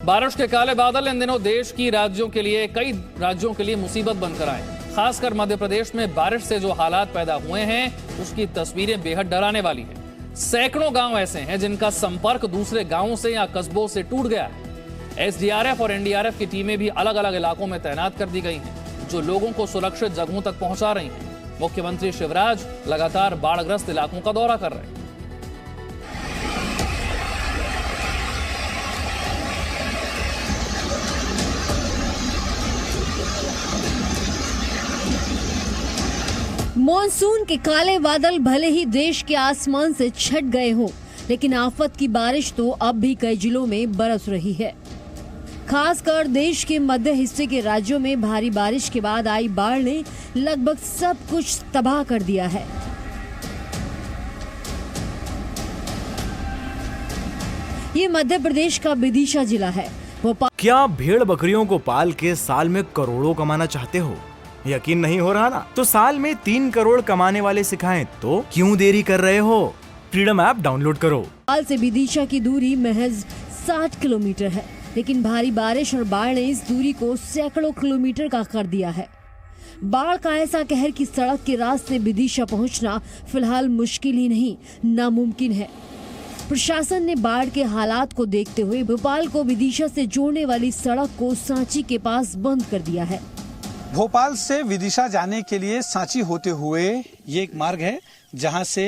बारिश के काले बादल इन दिनों देश की कई राज्यों के लिए मुसीबत बनकर आए। खासकर मध्य प्रदेश में बारिश से जो हालात पैदा हुए हैं उसकी तस्वीरें बेहद डराने वाली हैं। सैकड़ों गांव ऐसे हैं जिनका संपर्क दूसरे गांवों से या कस्बों से टूट गया है। एसडीआरएफ और एनडीआरएफ की टीमें भी अलग अलग इलाकों में तैनात कर दी गई हैं, जो लोगों को सुरक्षित जगहों तक पहुंचा रही हैं। मुख्यमंत्री शिवराज लगातार बाढ़ग्रस्त इलाकों का दौरा कर रहे हैं। मॉनसून के काले बादल भले ही देश के आसमान से छट गए हों, लेकिन आफत की बारिश तो अब भी कई जिलों में बरस रही है। खासकर देश के मध्य हिस्से के राज्यों में भारी बारिश के बाद आई बाढ़ ने लगभग सब कुछ तबाह कर दिया है। ये मध्य प्रदेश का विदिशा जिला है। क्या भेड़ बकरियों को पाल के साल में करोड़ों कमाना चाहते हो? यकीन नहीं हो रहा ना? तो साल में 3 करोड़ कमाने वाले सिखाएं तो क्यों देरी कर रहे हो? फ्रीडम ऐप डाउनलोड करो। भोपाल से विदिशा की दूरी महज 60 किलोमीटर है, लेकिन भारी बारिश और बाढ़ ने इस दूरी को सैकड़ों किलोमीटर का कर दिया है। बाढ़ का ऐसा कहर कि सड़क के रास्ते विदिशा पहुंचना फिलहाल मुश्किल ही नहीं, नामुमकिन है। प्रशासन ने बाढ़ के हालात को देखते हुए भोपाल को विदिशा से जोड़ने वाली सड़क को सांची के पास बंद कर दिया है। भोपाल से विदिशा जाने के लिए सांची होते हुए ये एक मार्ग है जहां से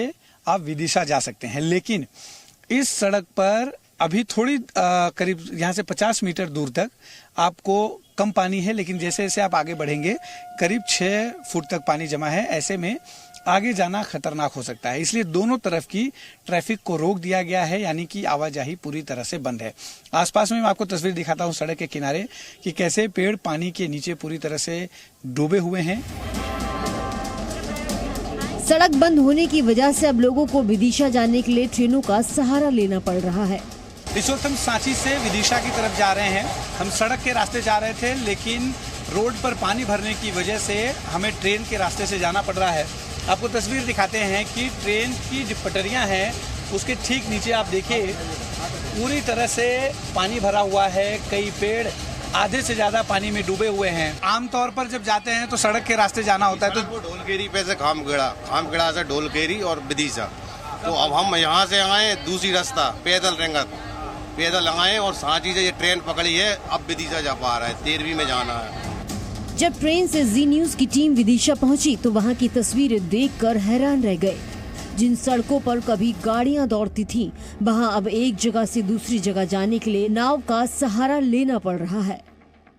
आप विदिशा जा सकते हैं, लेकिन इस सड़क पर अभी थोड़ी करीब यहाँ से 50 मीटर दूर तक आपको कम पानी है, लेकिन जैसे जैसे आप आगे बढ़ेंगे करीब 6 फुट तक पानी जमा है। ऐसे में आगे जाना खतरनाक हो सकता है, इसलिए दोनों तरफ की ट्रैफिक को रोक दिया गया है, यानी कि आवाजाही पूरी तरह से बंद है। आसपास में मैं आपको तस्वीर दिखाता हूं सड़क के किनारे कि कैसे पेड़ पानी के नीचे पूरी तरह से डूबे हुए हैं। सड़क बंद होने की वजह से अब लोगों को विदिशा जाने के लिए ट्रेनों का सहारा लेना पड़ रहा है। इस वक्त हम सांची से विदिशा की तरफ जा रहे हैं। हम सड़क के रास्ते जा रहे थे, लेकिन रोड पर पानी भरने की वजह से हमें ट्रेन के रास्ते से जाना पड़ रहा है। आपको तस्वीर दिखाते हैं कि ट्रेन की जो पटरियां हैं उसके ठीक नीचे आप देखिए पूरी तरह से पानी भरा हुआ है। कई पेड़ आधे से ज्यादा पानी में डूबे हुए हैं। आमतौर पर जब जाते हैं तो सड़क के रास्ते जाना होता है, तो ढोलकेरी पे से खामखेड़ा से ढोलकेरी और विदिशा। तो अब हम यहाँ से आए दूसरी रास्ता पैदल आए और सांची से ये ट्रेन पकड़ी है। अब विदिशा जा पा रहा है, 13वीं में जाना है। जब ट्रेन से जी न्यूज की टीम विदिशा पहुंची तो वहां की तस्वीरें देखकर हैरान रह गए। जिन सड़कों पर कभी गाड़ियां दौड़ती थीं, वहां अब एक जगह से दूसरी जगह जाने के लिए नाव का सहारा लेना पड़ रहा है।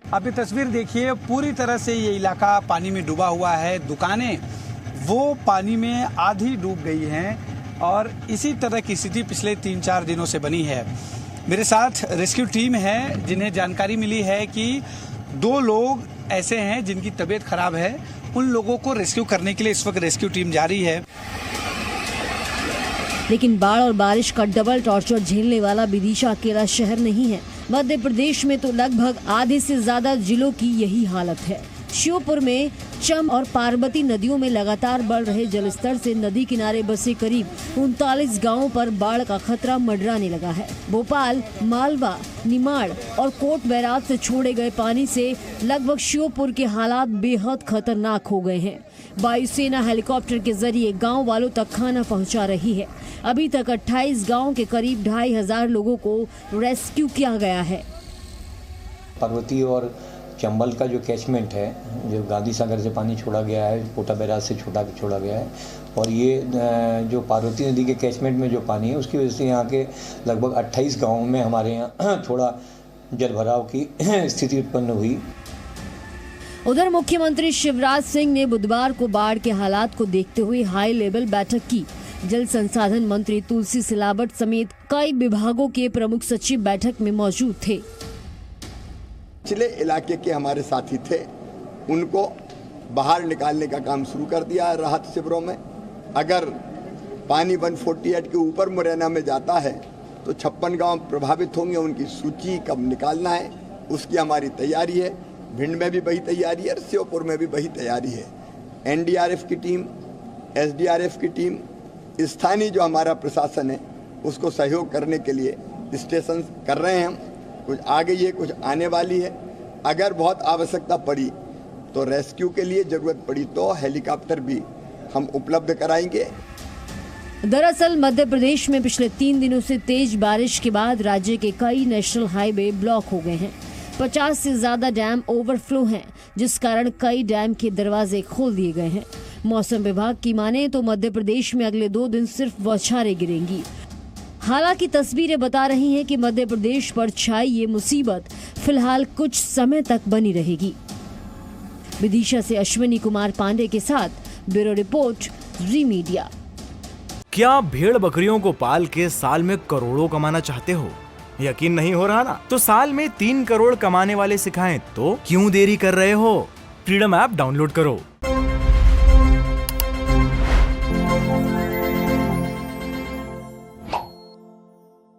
आप ये तस्वीर देखिए, पूरी तरह से ये इलाका पानी में डूबा हुआ है। दुकानें वो पानी में आधी डूब गई हैं और इसी तरह की स्थिति पिछले 3-4 दिनों से बनी है। मेरे साथ रेस्क्यू टीम है, जिन्हें जानकारी मिली है कि 2 लोग ऐसे हैं जिनकी तबीयत खराब है। उन लोगों को रेस्क्यू करने के लिए इस वक्त रेस्क्यू टीम जारी है। लेकिन बाढ़ और बारिश का डबल टॉर्चर झेलने वाला विदिशा अकेला शहर नहीं है। मध्य प्रदेश में तो लगभग आधे से ज्यादा जिलों की यही हालत है। श्योपुर में चम और पार्वती नदियों में लगातार बढ़ रहे जलस्तर से नदी किनारे बसे करीब 39 गांवों पर बाढ़ का खतरा मंडराने लगा है। भोपाल, मालवा, निमाड़ और कोट बैराज से छोड़े गए पानी से लगभग श्योपुर के हालात बेहद खतरनाक हो गए हैं। वायुसेना हेलीकॉप्टर के जरिए गांव वालों तक खाना पहुंचा रही है। अभी तक 28 गाँव के करीब 2500 लोगों को रेस्क्यू किया गया है। पार्वती और चंबल का जो कैचमेंट है, जो गांधी सागर से पानी छोड़ा गया है, कोटा बैराज से छोड़ा गया है, और ये जो पार्वती नदी के कैचमेंट में जो पानी है उसकी वजह से यहाँ के लगभग 28 गाँवों में हमारे यहाँ थोड़ा जलभराव की स्थिति उत्पन्न हुई। उधर मुख्यमंत्री शिवराज सिंह ने बुधवार को बाढ़ के हालात को देखते हुए हाई लेवल बैठक की। जल संसाधन मंत्री तुलसी सिलावट समेत कई विभागों के प्रमुख सचिव बैठक में मौजूद थे। पिछले इलाके के हमारे साथी थे, उनको बाहर निकालने का काम शुरू कर दिया है राहत शिविरों में। अगर पानी 148 के ऊपर मुरैना में जाता है तो 56 गांव प्रभावित होंगे। उनकी सूची कब निकालना है उसकी हमारी तैयारी है। भिंड में भी वही तैयारी है, श्योपुर में भी वही तैयारी है। एनडीआरएफ की टीम, एसडीआरएफ की टीम, स्थानीय जो हमारा प्रशासन है उसको सहयोग करने के लिए स्टेशन कर रहे हैं हम। कुछ आ गई है, कुछ आने वाली है। अगर बहुत आवश्यकता पड़ी तो रेस्क्यू के लिए जरूरत पड़ी तो हेलीकॉप्टर भी हम उपलब्ध कराएंगे। दरअसल मध्य प्रदेश में पिछले 3 दिनों से तेज बारिश के बाद राज्य के कई नेशनल हाईवे ब्लॉक हो गए हैं। 50 से ज्यादा डैम ओवरफ्लो हैं, जिस कारण कई डैम के दरवाजे खोल दिए गए हैं। मौसम विभाग की माने तो मध्य प्रदेश में अगले 2 दिन सिर्फ बौछारें गिरेंगी। हालांकि तस्वीरें बता रही हैं कि मध्य प्रदेश पर छाई ये मुसीबत फिलहाल कुछ समय तक बनी रहेगी। विदिशा से अश्विनी कुमार पांडे के साथ ब्यूरो रिपोर्ट, जी मीडिया। क्या आप भेड़ बकरियों को पाल के साल में करोड़ों कमाना चाहते हो? यकीन नहीं हो रहा ना? तो साल में 3 करोड़ कमाने वाले सिखाएं तो क्यों देरी कर रहे हो? फ्रीडम ऐप डाउनलोड करो।